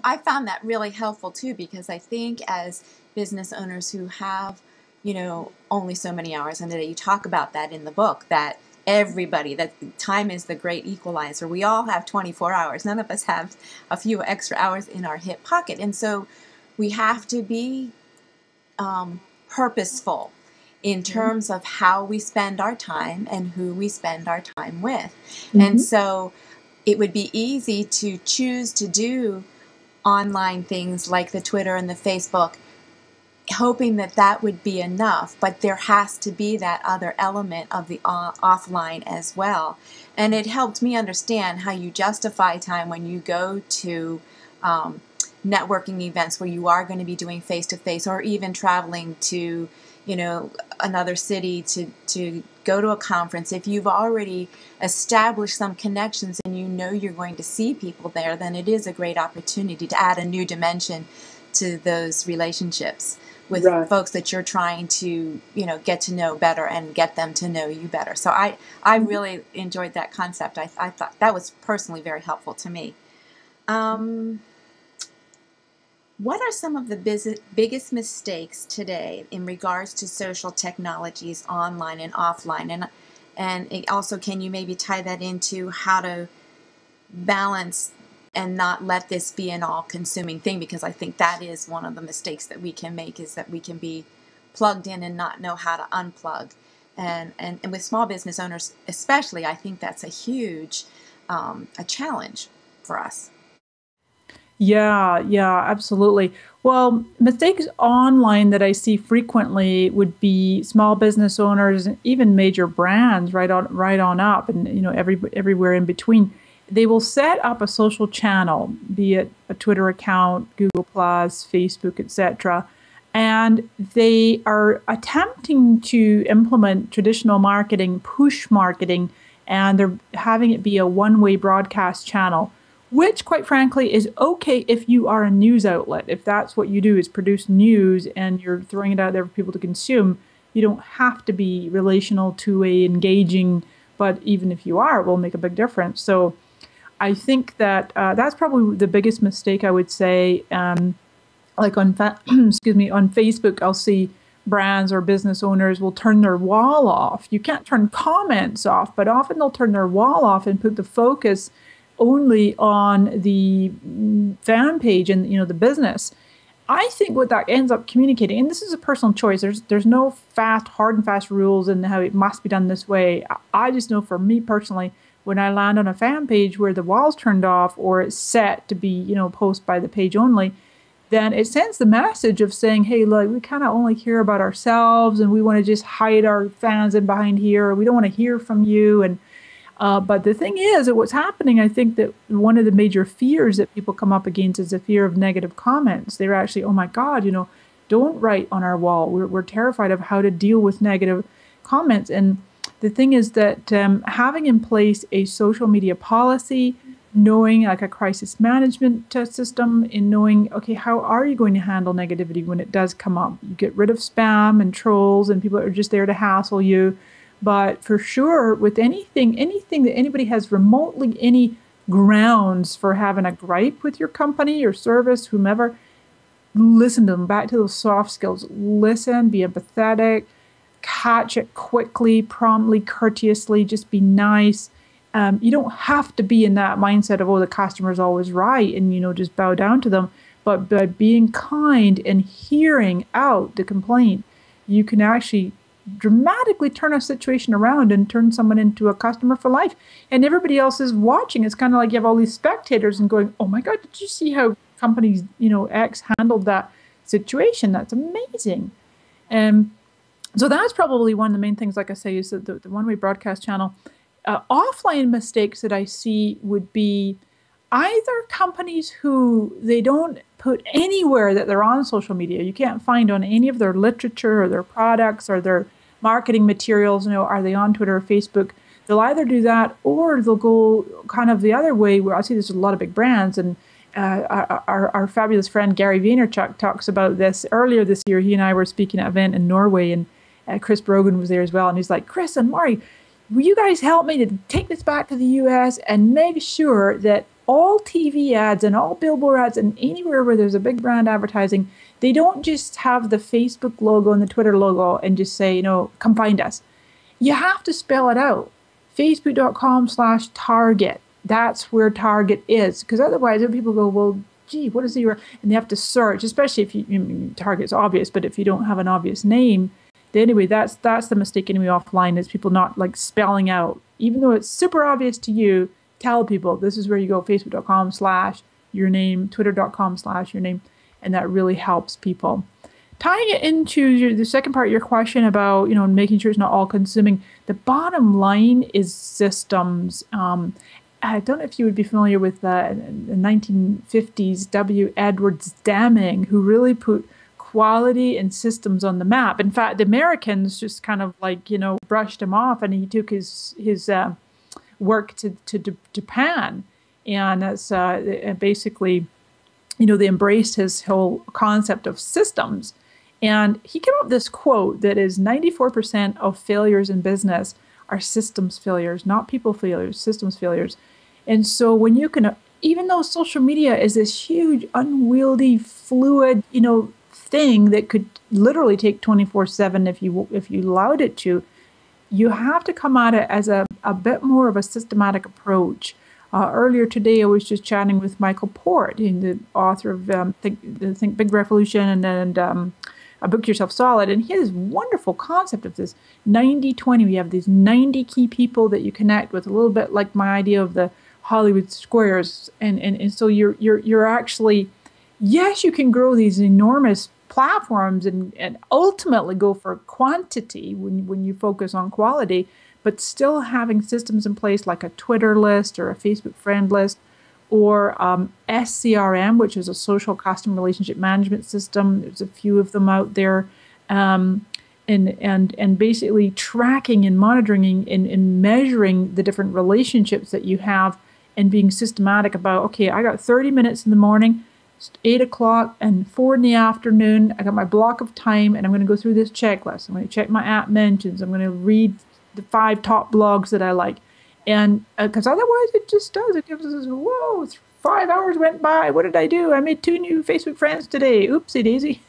I found that really helpful too, because I think as business owners who have, only so many hours in a day, you talk about that in the book, that that time is the great equalizer. We all have 24 hours. None of us have a few extra hours in our hip pocket. And so we have to be purposeful in terms of how we spend our time and who we spend our time with. And so it would be easy to choose to do online things like the Twitter and the Facebook, hoping that that would be enough, but there has to be that other element of the offline as well. And it helped me understand how you justify time when you go to networking events where you are going to be doing face-to-face, or even traveling to another city to go to a conference. If you've already established some connections and you're going to see people there, then it is a great opportunity to add a new dimension to those relationships with folks that you're trying to, get to know better and get them to know you better. So I really enjoyed that concept. I thought that was personally very helpful to me. What are some of the biggest mistakes today in regards to social technologies, online and offline? And also, can you maybe tie that into how to balance and not let this be an all-consuming thing? Because I think that is one of the mistakes that we can make, is that we can be plugged in and not know how to unplug. And with small business owners especially, I think that's a huge a challenge for us. Yeah, absolutely. Well, mistakes online that I see frequently would be small business owners, even major brands, right on up, and everywhere in between. They will set up a social channel, be it a Twitter account, Google Plus, Facebook, etc., and they are attempting to implement traditional marketing, push marketing, and they're having it be a one-way broadcast channel, which, quite frankly, is okay if you are a news outlet. If that's what you do, is produce news and you're throwing it out there for people to consume, you don't have to be relational, two-way, engaging, but even if you are, it will make a big difference. So I think that that's probably the biggest mistake, I would say. Like on on Facebook, I'll see brands or business owners will turn their wall off. You can't turn comments off, but often they'll turn their wall off and put the focus only on the fan page and the business. I think what that ends up communicating, and this is a personal choice, there's no hard and fast rules and how it must be done this way. I just know, for me personally, when I land on a fan page where the wall's turned off or it's set to be post by the page only, then it sends the message of saying, hey, look, we kind of only care about ourselves and we want to just hide our fans in behind here. We don't want to hear from you. And but the thing is that what's happening, I think that one of the major fears that people come up against is the fear of negative comments. They're actually, oh my God, don't write on our wall. We're terrified of how to deal with negative comments. And the thing is that having in place a social media policy, knowing like a crisis management system, in knowing, okay, how are you going to handle negativity when it does come up? You get rid of spam and trolls and people that are just there to hassle you. But for sure, with anything that anybody has remotely any grounds for having a gripe with your company or service, whomever, listen to them. Back to those soft skills. Listen, be empathetic, catch it quickly, promptly, courteously, just be nice. You don't have to be in that mindset of, oh, the customer's always right, and, just bow down to them. But by being kind and hearing out the complaint, you can actually dramatically turn a situation around and turn someone into a customer for life. And everybody else is watching. It's kind of like you have all these spectators and going, oh my God, did you see how companies, X handled that situation? That's amazing. And so that's probably one of the main things, like I say, is that the one-way broadcast channel. Offline mistakes that I see would be either companies who they don't put anywhere that they're on social media. You can't find on any of their literature or their products or their marketing materials, are they on Twitter or Facebook? They'll either do that or they'll go kind of the other way, where I see there's a lot of big brands. And our fabulous friend Gary Vaynerchuk talks about this. Earlier this year, he and I were speaking at an event in Norway, and Chris Brogan was there as well. And he's like, Chris and Maury, will you guys help me to take this back to the US and make sure that all TV ads and all billboard ads and anywhere where there's a big brand advertising, they don't just have the Facebook logo and the Twitter logo and just say, come find us. You have to spell it out. Facebook.com/target. That's where Target is. Because otherwise, people go, well, gee, what is the URL? And they have to search, especially if Target's obvious, but if you don't have an obvious name, then anyway, that's the mistake anyway offline, is people not like spelling out. Even though it's super obvious to you, tell people this is where you go, Facebook.com/your name, Twitter.com/your name, and that really helps people. Tying it into the second part of your question about, making sure it's not all consuming, the bottom line is systems. I don't know if you would be familiar with the 1950s W. Edwards Deming, who really put quality and systems on the map. In fact, the Americans just kind of brushed him off, and he took his work to Japan, and that's basically, they embraced his whole concept of systems. And he came up with this quote that is 94% of failures in business are systems failures, not people failures, systems failures. And so when you can, even though social media is this huge, unwieldy, fluid, thing that could literally take 24/7 if you allowed it to, you have to come at it as a bit more of a systematic approach. Earlier today, I was just chatting with Michael Port, the author of Think Big Revolution and Book Yourself Solid, and he has this wonderful concept of this 90-20. We have these 90 key people that you connect with, a little bit like my idea of the Hollywood squares, and so you're actually, yes, you can grow these enormous platforms and ultimately go for quantity when you focus on quality, but still having systems in place like a Twitter list or a Facebook friend list, or SCRM, which is a social customer relationship management system. There's a few of them out there, and basically tracking and monitoring and measuring the different relationships that you have, and being systematic about, okay, I got 30 minutes in the morning, 8 o'clock and 4 in the afternoon. I got my block of time, and I'm going to go through this checklist. I'm going to check my app mentions. I'm going to read the 5 top blogs that I like. And because otherwise it just does. It gives us, whoa, 5 hours went by. What did I do? I made 2 new Facebook friends today. Oopsie daisy.